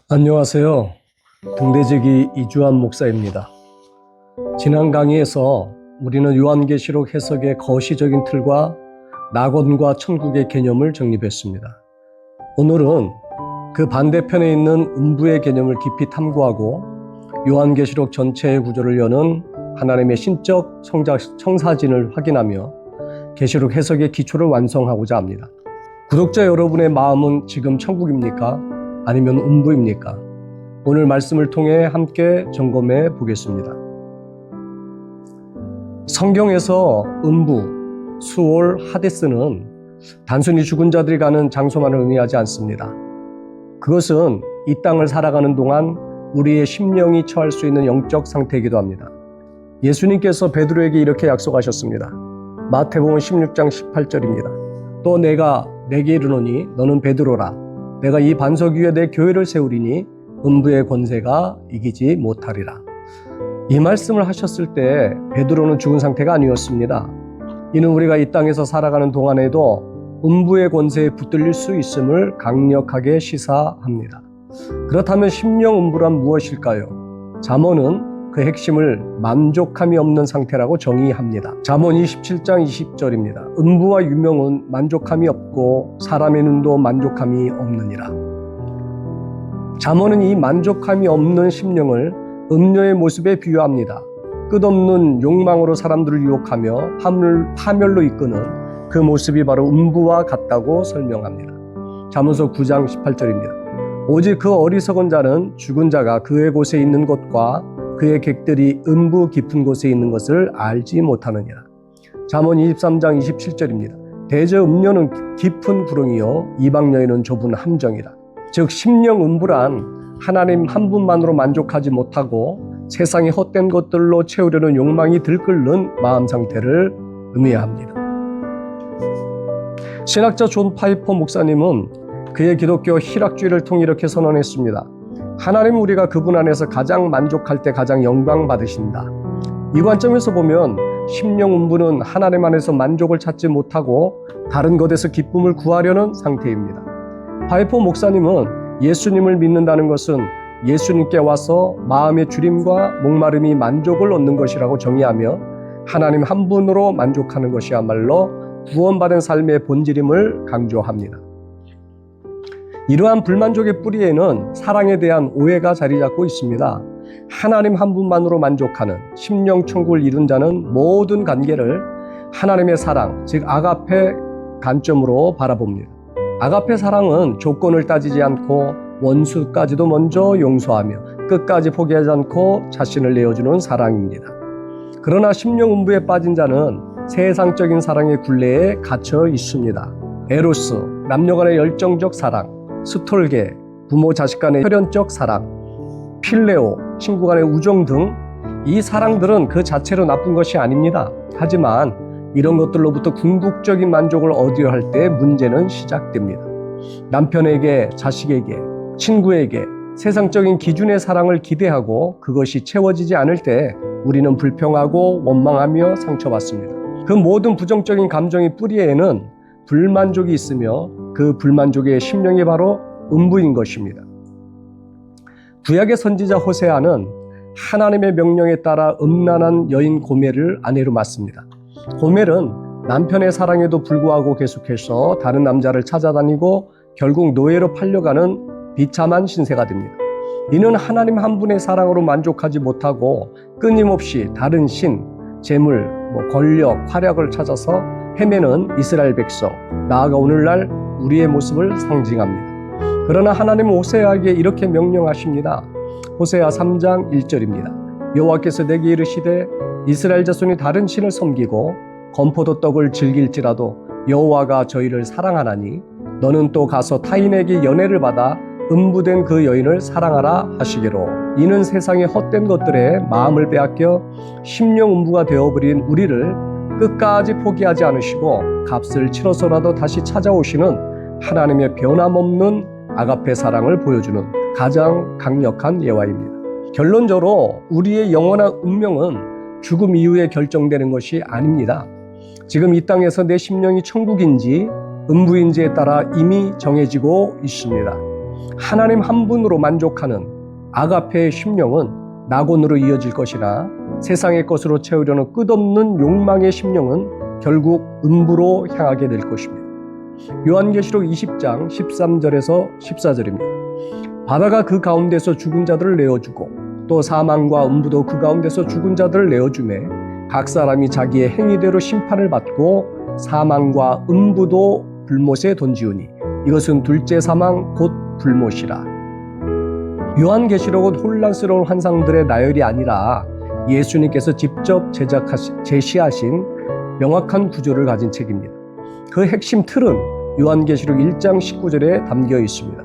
안녕하세요. 등대지기 이주환 목사입니다. 지난 강의에서 우리는 요한계시록 해석의 거시적인 틀과 낙원과 천국의 개념을 정립했습니다. 오늘은 그 반대편에 있는 음부의 개념을 깊이 탐구하고 요한계시록 전체의 구조를 여는 하나님의 신적 청사진을 확인하며 계시록 해석의 기초를 완성하고자 합니다. 구독자 여러분의 마음은 지금 천국입니까? 아니면 음부입니까? 오늘 말씀을 통해 함께 점검해 보겠습니다. 성경에서 음부, 수올, 하데스는 단순히 죽은 자들이 가는 장소만을 의미하지 않습니다. 그것은 이 땅을 살아가는 동안 우리의 심령이 처할 수 있는 영적 상태이기도 합니다. 예수님께서 베드로에게 이렇게 약속하셨습니다. 마태복음 16장 18절입니다. 또 내가 내게 이르노니 너는 베드로라. 내가 이 반석 위에 내 교회를 세우리니 음부의 권세가 이기지 못하리라. 이 말씀을 하셨을 때 베드로는 죽은 상태가 아니었습니다. 이는 우리가 이 땅에서 살아가는 동안에도 음부의 권세에 붙들릴 수 있음을 강력하게 시사합니다. 그렇다면 심령 음부란 무엇일까요? 잠언은 그 핵심을 만족함이 없는 상태라고 정의합니다. 잠언 27장 20절입니다. 음부와 유명은 만족함이 없고 사람의 눈도 만족함이 없느니라. 잠언은 이 만족함이 없는 심령을 음녀의 모습에 비유합니다. 끝없는 욕망으로 사람들을 유혹하며 파멸로 이끄는 그 모습이 바로 음부와 같다고 설명합니다. 잠언서 9장 18절입니다. 오직 그 어리석은 자는 죽은 자가 그의 곳에 있는 것과 그의 객들이 음부 깊은 곳에 있는 것을 알지 못하느니라. 잠언 23장 27절입니다. 대저 음녀는 깊은 구렁이요 이방 여인은 좁은 함정이라. 즉 심령 음부란 하나님 한 분만으로 만족하지 못하고 세상의 헛된 것들로 채우려는 욕망이 들끓는 마음 상태를 의미합니다. 신학자 존 파이퍼 목사님은 그의 기독교 희락주의를 통해 이렇게 선언했습니다. 하나님은 우리가 그분 안에서 가장 만족할 때 가장 영광 받으신다. 이 관점에서 보면 심령 음부는 하나님 안에서 만족을 찾지 못하고 다른 것에서 기쁨을 구하려는 상태입니다. 파이퍼 목사님은 예수님을 믿는다는 것은 예수님께 와서 마음의 주림과 목마름이 만족을 얻는 것이라고 정의하며 하나님 한 분으로 만족하는 것이야말로 구원받은 삶의 본질임을 강조합니다. 이러한 불만족의 뿌리에는 사랑에 대한 오해가 자리 잡고 있습니다. 하나님 한 분만으로 만족하는 심령 천국을 이룬 자는 모든 관계를 하나님의 사랑, 즉 아가페 관점으로 바라봅니다. 아가페 사랑은 조건을 따지지 않고 원수까지도 먼저 용서하며 끝까지 포기하지 않고 자신을 내어주는 사랑입니다. 그러나 심령 음부에 빠진 자는 세상적인 사랑의 굴레에 갇혀 있습니다. 에로스, 남녀 간의 열정적 사랑, 스톨게, 부모 자식 간의 혈연적 사랑, 필레오, 친구 간의 우정 등 이 사랑들은 그 자체로 나쁜 것이 아닙니다. 하지만 이런 것들로부터 궁극적인 만족을 얻으려 할 때 문제는 시작됩니다. 남편에게, 자식에게, 친구에게 세상적인 기준의 사랑을 기대하고 그것이 채워지지 않을 때 우리는 불평하고 원망하며 상처받습니다. 그 모든 부정적인 감정의 뿌리에는 불만족이 있으며 그 불만족의 심령이 바로 음부인 것입니다. 구약의 선지자 호세아는 하나님의 명령에 따라 음란한 여인 고멜을 아내로 맞습니다. 고멜은 남편의 사랑에도 불구하고 계속해서 다른 남자를 찾아다니고 결국 노예로 팔려가는 비참한 신세가 됩니다. 이는 하나님 한 분의 사랑으로 만족하지 못하고 끊임없이 다른 신, 재물, 권력, 활약을 찾아서 헤매는 이스라엘 백성, 나아가 오늘날 우리의 모습을 상징합니다. 그러나 하나님은 호세아에게 이렇게 명령하십니다. 호세아 3장 1절입니다. 여호와께서 내게 이르시되 이스라엘 자손이 다른 신을 섬기고 건포도 떡을 즐길지라도 여호와가 저희를 사랑하나니 너는 또 가서 타인에게 연애를 받아 음부된 그 여인을 사랑하라 하시기로. 이는 세상의 헛된 것들에 마음을 빼앗겨 심령 음부가 되어버린 우리를 끝까지 포기하지 않으시고 값을 치러서라도 다시 찾아오시는 하나님의 변함없는 아가페 사랑을 보여주는 가장 강력한 예화입니다. 결론적으로 우리의 영원한 운명은 죽음 이후에 결정되는 것이 아닙니다. 지금 이 땅에서 내 심령이 천국인지 음부인지에 따라 이미 정해지고 있습니다. 하나님 한 분으로 만족하는 아가페의 심령은 낙원으로 이어질 것이나 세상의 것으로 채우려는 끝없는 욕망의 심령은 결국 음부로 향하게 될 것입니다. 요한계시록 20장 13절에서 14절입니다. 바다가 그 가운데서 죽은 자들을 내어주고 또 사망과 음부도 그 가운데서 죽은 자들을 내어주매 각 사람이 자기의 행위대로 심판을 받고 사망과 음부도 불못에 던지우니 이것은 둘째 사망 곧 불못이라. 요한계시록은 혼란스러운 환상들의 나열이 아니라 예수님께서 직접 제시하신 명확한 구조를 가진 책입니다. 그 핵심 틀은 요한계시록 1장 19절에 담겨 있습니다.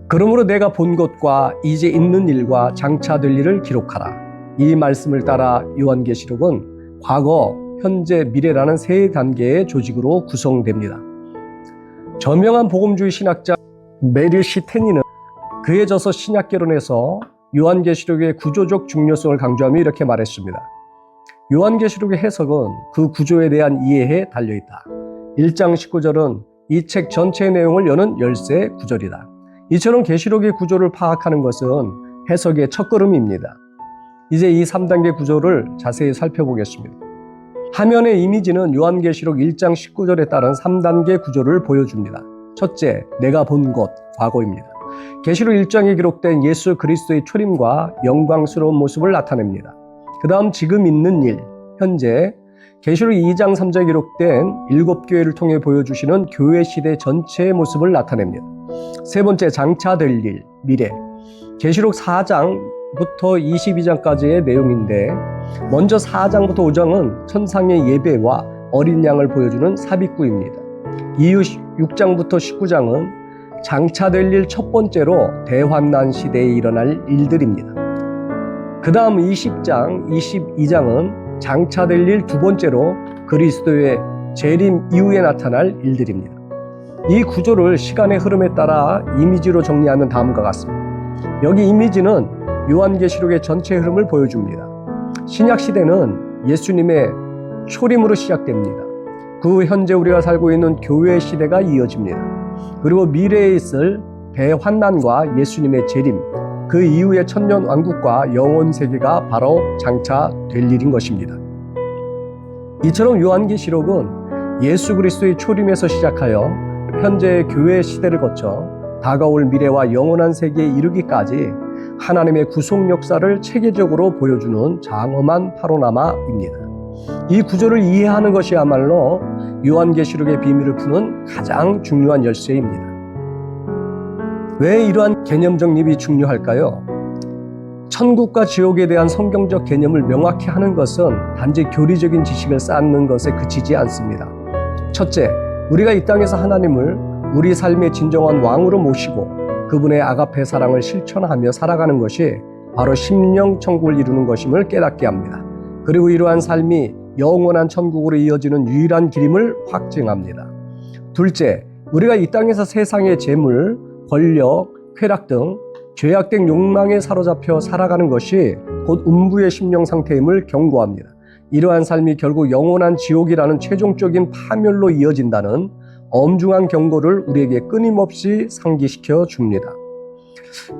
그러므로 내가 본 것과 이제 있는 일과 장차 될 일을 기록하라. 이 말씀을 따라 요한계시록은 과거, 현재, 미래라는 세 단계의 조직으로 구성됩니다. 저명한 복음주의 신학자 메릴 C. 테니는 그에 져서 신약개론에서 요한계시록의 구조적 중요성을 강조하며 이렇게 말했습니다. 요한계시록의 해석은 그 구조에 대한 이해에 달려있다. 1장 19절은 이 책 전체의 내용을 여는 열쇠 구절이다. 이처럼 계시록의 구조를 파악하는 것은 해석의 첫걸음입니다. 이제 이 3단계 구조를 자세히 살펴보겠습니다. 화면의 이미지는 요한계시록 1장 19절에 따른 3단계 구조를 보여줍니다. 첫째, 내가 본 곳, 과거입니다. 계시록 1장에 기록된 예수 그리스도의 초림과 영광스러운 모습을 나타냅니다. 그 다음 지금 있는 일, 현재, 계시록 2장 3절에 기록된 7교회를 통해 보여주시는 교회 시대 전체의 모습을 나타냅니다. 세 번째, 장차 될 일, 미래. 계시록 4장부터 22장까지의 내용인데 먼저 4장부터 5장은 천상의 예배와 어린 양을 보여주는 삽입구입니다. 이후 6장부터 19장은 장차 될 일 첫 번째로 대환난 시대에 일어날 일들입니다. 그 다음 20장, 22장은 장차 될 일 두 번째로 그리스도의 재림 이후에 나타날 일들입니다. 이 구조를 시간의 흐름에 따라 이미지로 정리하면 다음과 같습니다. 여기 이미지는 요한계시록의 전체 흐름을 보여줍니다. 신약시대는 예수님의 초림으로 시작됩니다. 그 현재 우리가 살고 있는 교회 시대가 이어집니다. 그리고 미래에 있을 대환난과 예수님의 재림, 그 이후의 천년왕국과 영원세계가 바로 장차 될 일인 것입니다. 이처럼 요한계시록은 예수 그리스도의 초림에서 시작하여 현재의 교회 시대를 거쳐 다가올 미래와 영원한 세계에 이르기까지 하나님의 구속 역사를 체계적으로 보여주는 장엄한 파노라마입니다. 이 구조를 이해하는 것이야말로 요한계시록의 비밀을 푸는 가장 중요한 열쇠입니다. 왜 이러한 개념 정립이 중요할까요? 천국과 지옥에 대한 성경적 개념을 명확히 하는 것은 단지 교리적인 지식을 쌓는 것에 그치지 않습니다. 첫째, 우리가 이 땅에서 하나님을 우리 삶의 진정한 왕으로 모시고 그분의 아가페 사랑을 실천하며 살아가는 것이 바로 심령 천국을 이루는 것임을 깨닫게 합니다. 그리고 이러한 삶이 영원한 천국으로 이어지는 유일한 길임을 확증합니다. 둘째, 우리가 이 땅에서 세상의 재물, 권력, 쾌락 등 죄악된 욕망에 사로잡혀 살아가는 것이 곧 음부의 심령 상태임을 경고합니다. 이러한 삶이 결국 영원한 지옥이라는 최종적인 파멸로 이어진다는 엄중한 경고를 우리에게 끊임없이 상기시켜 줍니다.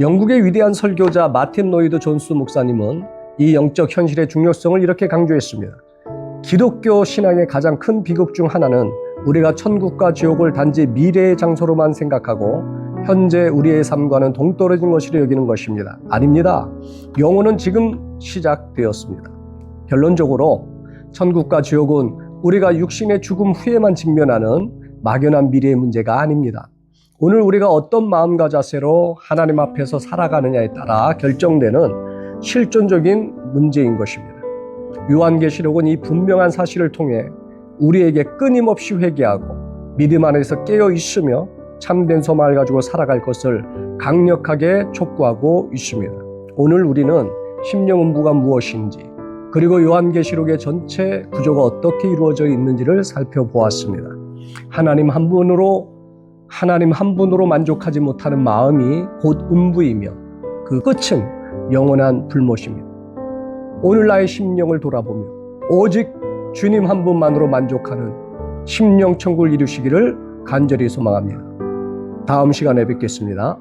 영국의 위대한 설교자 마틴 로이드 존스 목사님은 이 영적 현실의 중요성을 이렇게 강조했습니다. 기독교 신앙의 가장 큰 비극 중 하나는 우리가 천국과 지옥을 단지 미래의 장소로만 생각하고 현재 우리의 삶과는 동떨어진 것이라 여기는 것입니다. 아닙니다. 영혼은 지금 시작되었습니다. 결론적으로 천국과 지옥은 우리가 육신의 죽음 후에만 직면하는 막연한 미래의 문제가 아닙니다. 오늘 우리가 어떤 마음과 자세로 하나님 앞에서 살아가느냐에 따라 결정되는 실존적인 문제인 것입니다. 요한계시록은 이 분명한 사실을 통해 우리에게 끊임없이 회개하고 믿음 안에서 깨어 있으며 참된 소망을 가지고 살아갈 것을 강력하게 촉구하고 있습니다. 오늘 우리는 심령 음부가 무엇인지 그리고 요한계시록의 전체 구조가 어떻게 이루어져 있는지를 살펴보았습니다. 하나님 한 분으로 만족하지 못하는 마음이 곧 음부이며 그 끝은 영원한 불못입니다. 오늘 나의 심령을 돌아보며 오직 주님 한 분만으로 만족하는 심령 천국을 이루시기를 간절히 소망합니다. 다음 시간에 뵙겠습니다.